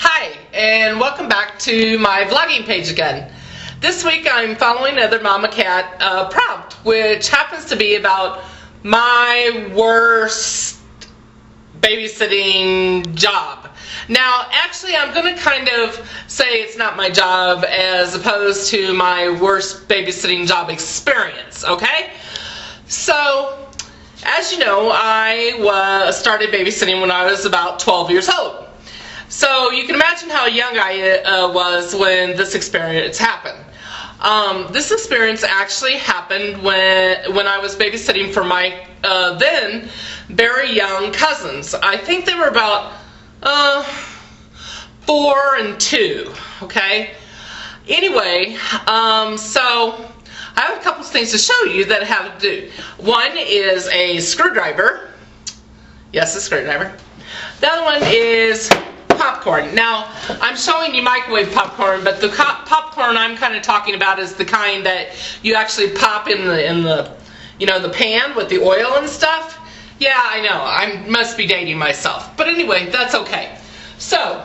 Hi, and welcome back to my vlogging page again. This week I'm following another Mama Cat prompt, which happens to be about my worst babysitting job. Now, actually, I'm going to kind of say it's not my job as opposed to my worst babysitting job experience, okay? So, as you know, I started babysitting when I was about 12 years old. So you can imagine how young I was when this experience happened. This experience actually happened when I was babysitting for my then very young cousins. I think they were about 4 and 2, okay? Anyway, so I have a couple of things to show you that have to do. One is a screwdriver. Yes, a screwdriver. The other one is popcorn. Now, I'm showing you microwave popcorn, but the popcorn I'm kind of talking about is the kind that you actually pop in the you know, the pan with the oil and stuff. Yeah, I know. I must be dating myself. But anyway, that's okay. So,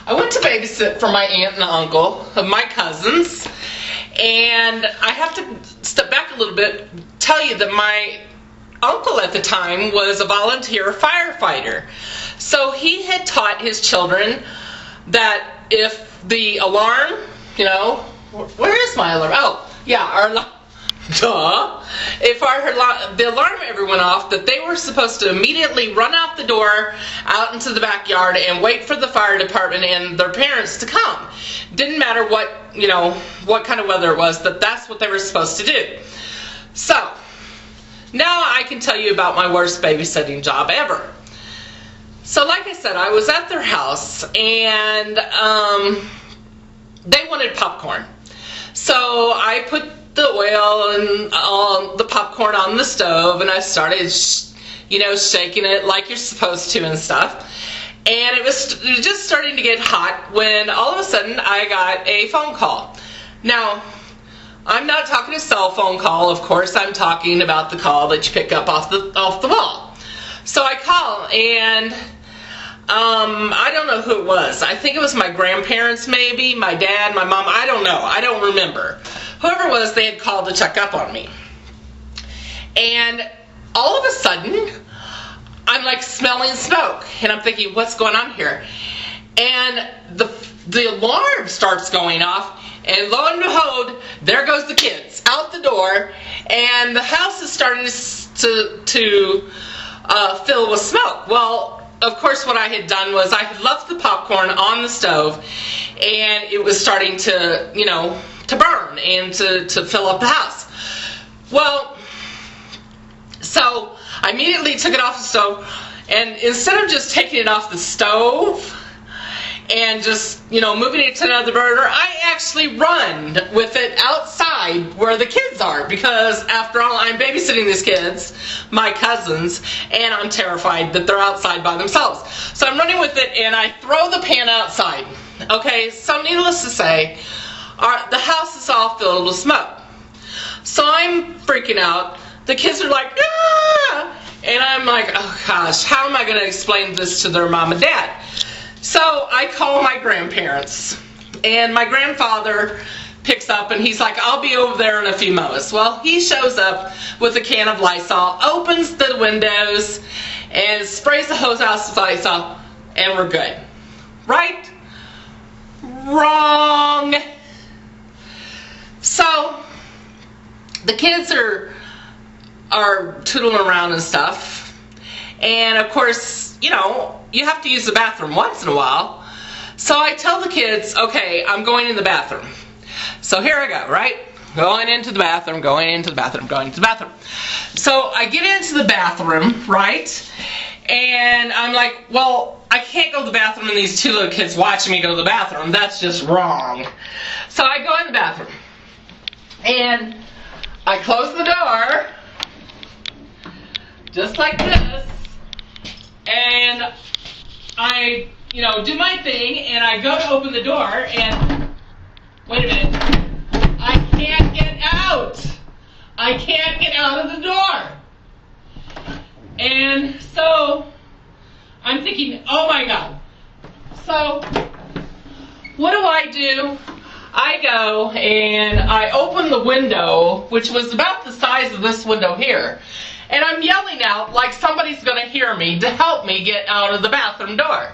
I went to babysit for my aunt and uncle of my cousins, and I have to step back a little bit, tell you that my uncle at the time was a volunteer firefighter. So he had taught his children that if the alarm, you know, where is my alarm? Oh, yeah, our alarm. Duh. If the alarm ever went off, that they were supposed to immediately run out the door, out into the backyard, and wait for the fire department and their parents to come. Didn't matter what, you know, what kind of weather it was, that's what they were supposed to do. So, now I can tell you about my worst babysitting job ever. So like I said, I was at their house, and they wanted popcorn. So I put the oil and the popcorn on the stove, and I started, you know, shaking it like you're supposed to and stuff. And it was just starting to get hot when all of a sudden I got a phone call. Now, I'm not talking a cell phone call, of course. I'm talking about the call that you pick up off the wall. So I call, and I don't know who it was. I think it was my grandparents, maybe, my dad, my mom. I don't know. I don't remember. Whoever it was, they had called to check up on me. And all of a sudden, I'm like smelling smoke, and I'm thinking, what's going on here? And the alarm starts going off, and lo and behold, there goes the kids out the door, and the house is starting to fill with smoke. Well, of course, what I had done was I had left the popcorn on the stove, and it was starting to, you know, to burn and to fill up the house. Well, so I immediately took it off the stove, and instead of just taking it off the stove and just, you know, moving it to another burner, I actually run with it outside where the kids are, because after all, I'm babysitting these kids, my cousins, and I'm terrified that they're outside by themselves. So I'm running with it, and I throw the pan outside. Okay, so needless to say, the house is all filled with smoke. So I'm freaking out. The kids are like, ah! And I'm like, oh gosh, how am I going to explain this to their mom and dad? So I call my grandparents, and my grandfather picks up, and he's like, I'll be over there in a few moments. Well, he shows up with a can of Lysol, opens the windows, and sprays the hose house with Lysol, and we're good. Right? Wrong. So the kids are tootling around and stuff, and of course, you know, you have to use the bathroom once in a while. So I tell the kids, okay, I'm going in the bathroom. So here I go, right? Going into the bathroom, going into the bathroom, going into the bathroom. So I get into the bathroom, right? And I'm like, well, I can't go to the bathroom and these two little kids watching me go to the bathroom. That's just wrong. So I go in the bathroom, and I close the door, just like this, and I, you know, do my thing, and I go to open the door, and wait a minute, I can't get out. I can't get out of the door. And so I'm thinking, oh my God. So, what do? I go and I open the window, which was about the size of this window here. And I'm yelling out like somebody's going to hear me to help me get out of the bathroom door.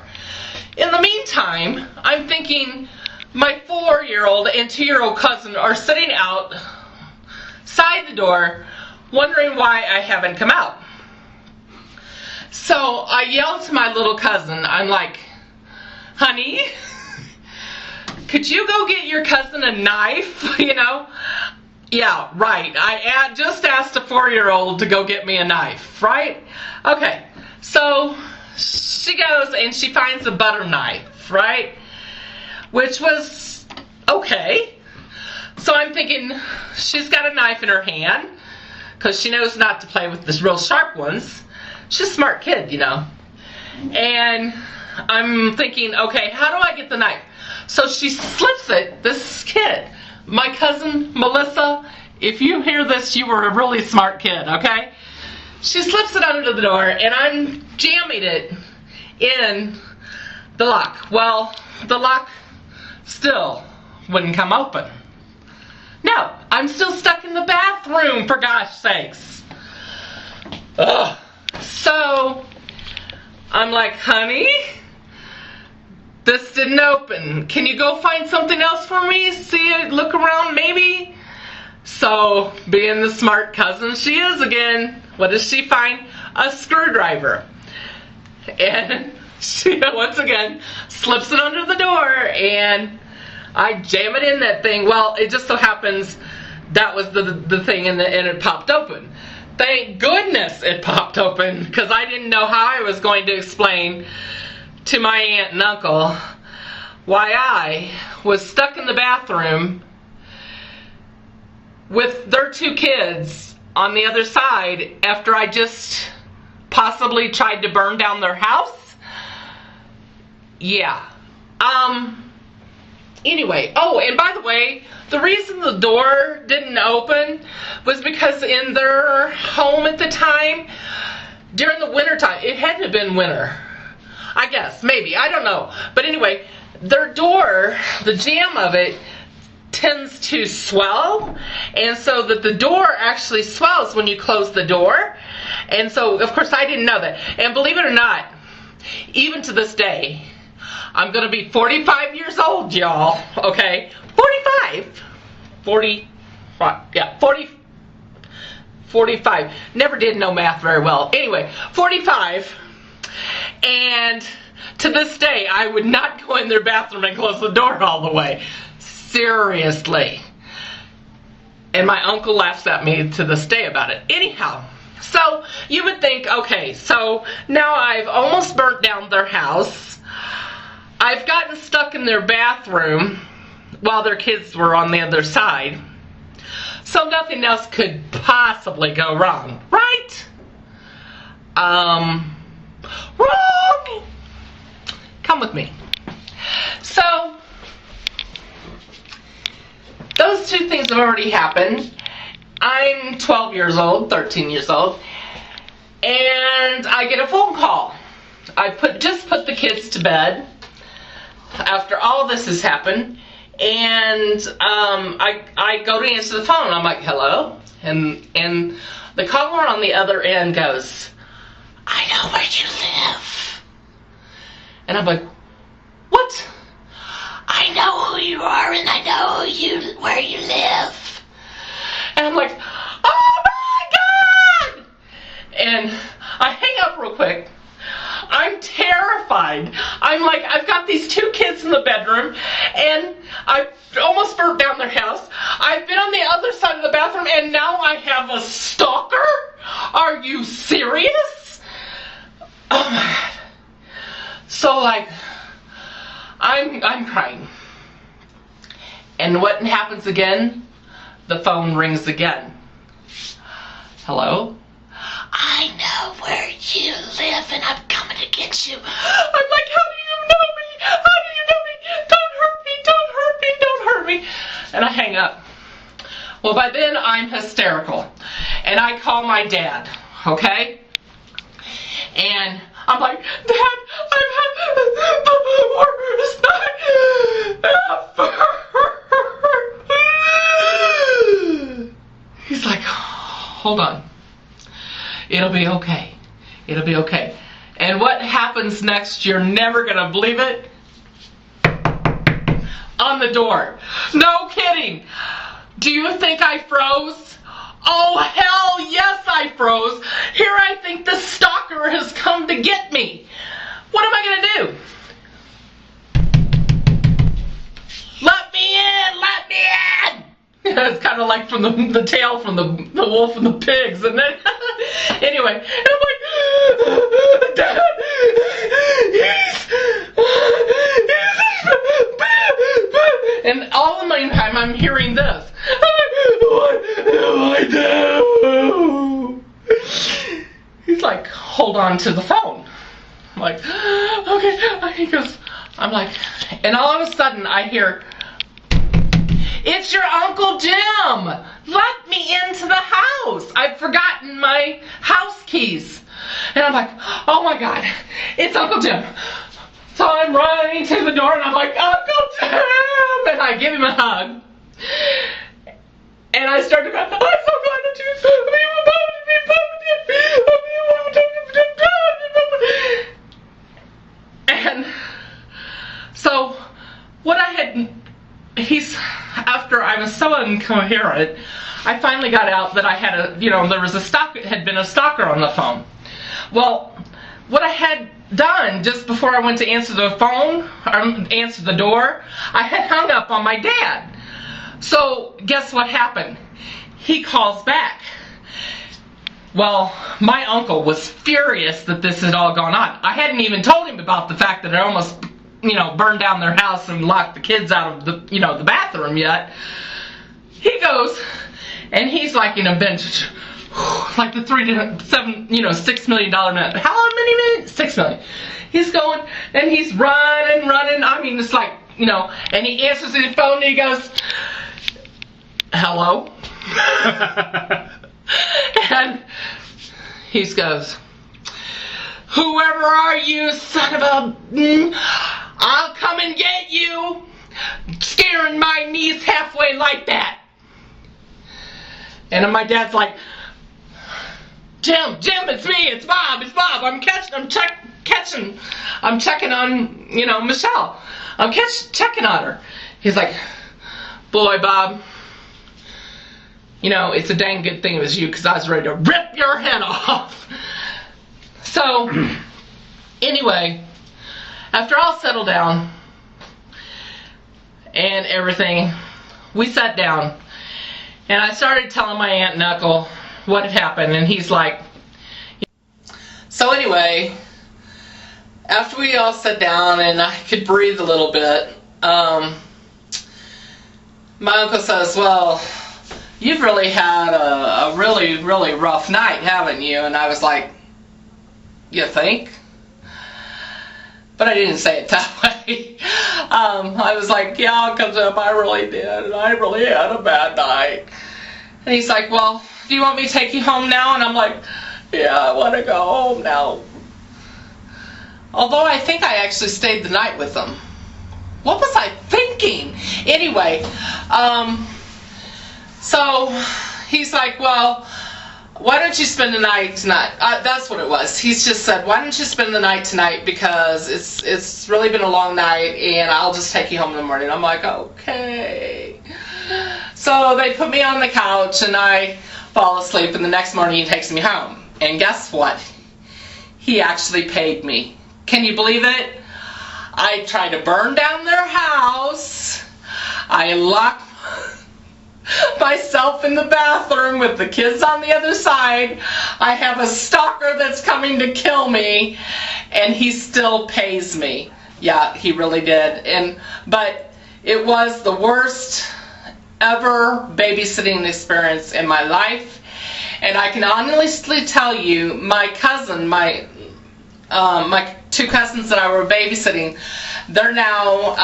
In the meantime, I'm thinking my 4-year-old and 2-year-old cousin are sitting outside the door wondering why I haven't come out. So I yell to my little cousin, I'm like, honey, could you go get your cousin a knife, you know? Yeah, right. I just asked a 4-year-old to go get me a knife, right? Okay, so she goes and she finds a butter knife, right? Which was okay. So I'm thinking she's got a knife in her hand because she knows not to play with the real sharp ones. She's a smart kid, you know. And I'm thinking, okay, how do I get the knife? So she slips it, this kid, my cousin Melissa, if you hear this, you were a really smart kid, okay? She slips it under the door and I'm jamming it in the lock. Well, the lock still wouldn't come open. No, I'm still stuck in the bathroom, for gosh sakes. Ugh. So, I'm like, honey, this didn't open. Can you go find something else for me? See it, look around maybe? So, being the smart cousin she is again, what does she find? A screwdriver. And she, once again, slips it under the door and I jam it in that thing. Well, it just so happens that was the thing and it popped open. Thank goodness it popped open because I didn't know how I was going to explain to my aunt and uncle why I was stuck in the bathroom with their 2 kids on the other side after I just possibly tried to burn down their house. Yeah. Anyway, oh, and by the way, the reason the door didn't open was because in their home at the time, during the winter time, it had to have been winter. I guess, maybe, I don't know. But anyway, their door, the jamb of it, tends to swell. And so that the door actually swells when you close the door. And so, of course, I didn't know that. And believe it or not, even to this day, I'm going to be 45 years old, y'all, okay? 45. Never did know math very well. Anyway, 45. And to this day, I would not go in their bathroom and close the door all the way. Seriously. And my uncle laughs at me to this day about it. Anyhow, so you would think, okay, so now I've almost burnt down their house. I've gotten stuck in their bathroom while their kids were on the other side. So nothing else could possibly go wrong, right? Wrong! Come with me. So, those 2 things have already happened. I'm 12 years old, 13 years old, and I get a phone call. I just put the kids to bed after all this has happened, and I go to answer the phone. I'm like, hello? And the caller on the other end goes, I know where you live. And I'm like, what? I know who you are and I know where you live. And I'm like, oh my God! And I hang up real quick. I'm terrified. I'm like, I've got these 2 kids in the bedroom and I've almost burnt down their house. I've been on the other side of the bathroom and now I have a stalker? Are you serious? Oh my God. So like, I'm crying. And what happens again? The phone rings again. Hello? I know where you live and I'm coming to get you. I'm like, how do you know me? How do you know me? Don't hurt me, don't hurt me, don't hurt me. And I hang up. Well, by then I'm hysterical. And I call my dad, okay? And I'm like, Dad, worst night ever. He's like, hold on. It'll be okay. It'll be okay. And what happens next, you're never going to believe it. On the door. No kidding. Do you think I froze? Oh, hell yes, I froze. Here I think the stalker has come to get me. What am I going to do? Let me in! Let me in! It's kind of like from the tale from the wolf and the pigs, and then anyway, I'm like, Dad, and all the meantime I'm hearing this. What do I do? He's like, hold on to the phone. I'm like, okay. He goes, I'm like, and all of a sudden I hear, it's your Uncle Jim! Let me into the house! I've forgotten my house keys. And I'm like, oh my God, it's Uncle Jim. So I'm running to the door and I'm like, Uncle Jim! And I give him a hug. And I start to go, I'm so glad that you and so what I had, after I was so incoherent, I finally got out that I had there was had been a stalker on the phone. Well, what I had done just before I went to answer the phone, or answer the door, I had hung up on my dad. So guess what happened? He calls back. Well, my uncle was furious that this had all gone on. I hadn't even told him about the fact that I almost burned down their house and locked the kids out of the the bathroom yet. He goes, and he's like in a bench, like the $6 million man. How many minutes? 6 million. He's going, and he's running. I mean, it's like, and he answers his phone and he goes, hello? And he goes, whoever are you, son of a... I'll come and get you. Scaring my niece halfway like that. And my dad's like, Jim, it's me, it's Bob. I'm checking on, Michelle. I'm checking on her. He's like, boy, Bob, it's a dang good thing it was you, because I was ready to rip your head off. So, anyway, after all settled down and everything, we sat down and I started telling my aunt and uncle what had happened, and he's like, so anyway, after we all sat down and I could breathe a little bit, my uncle says, well, you've really had a really, really rough night, haven't you? And I was like, you think? But I didn't say it that way. I was like, yeah, because I really did, and I really had a bad night. And he's like, well, do you want me to take you home now? And I'm like, yeah, I want to go home now. Although I think I actually stayed the night with them. What was I thinking? Anyway, so he's like, well, why don't you spend the night tonight? That's what it was. He's just said, why don't you spend the night tonight, because it's really been a long night, and I'll just take you home in the morning. I'm like, okay. So they put me on the couch and I fall asleep, and the next morning he takes me home. And guess what? He actually paid me. Can you believe it? I tried to burn down their house. I locked myself in the bathroom with the kids on the other side. I have a stalker that's coming to kill me, and he still pays me. Yeah, he really did. But it was the worst ever babysitting experience in my life. And I can honestly tell you, my cousin, my two cousins that I were babysitting, they're now,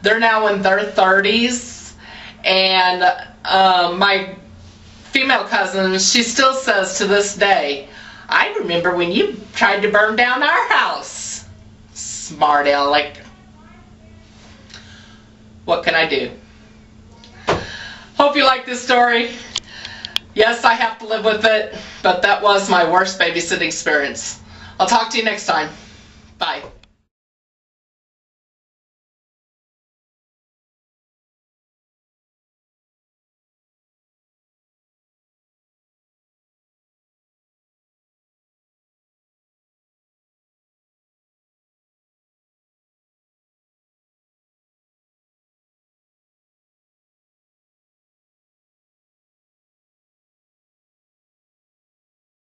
they're now in their 30s, and my female cousin, she still says to this day, I remember when you tried to burn down our house. smart aleck. What can I do? Hope you like this story. Yes, I have to live with it, but that was my worst babysitting experience. I'll talk to you next time. Bye.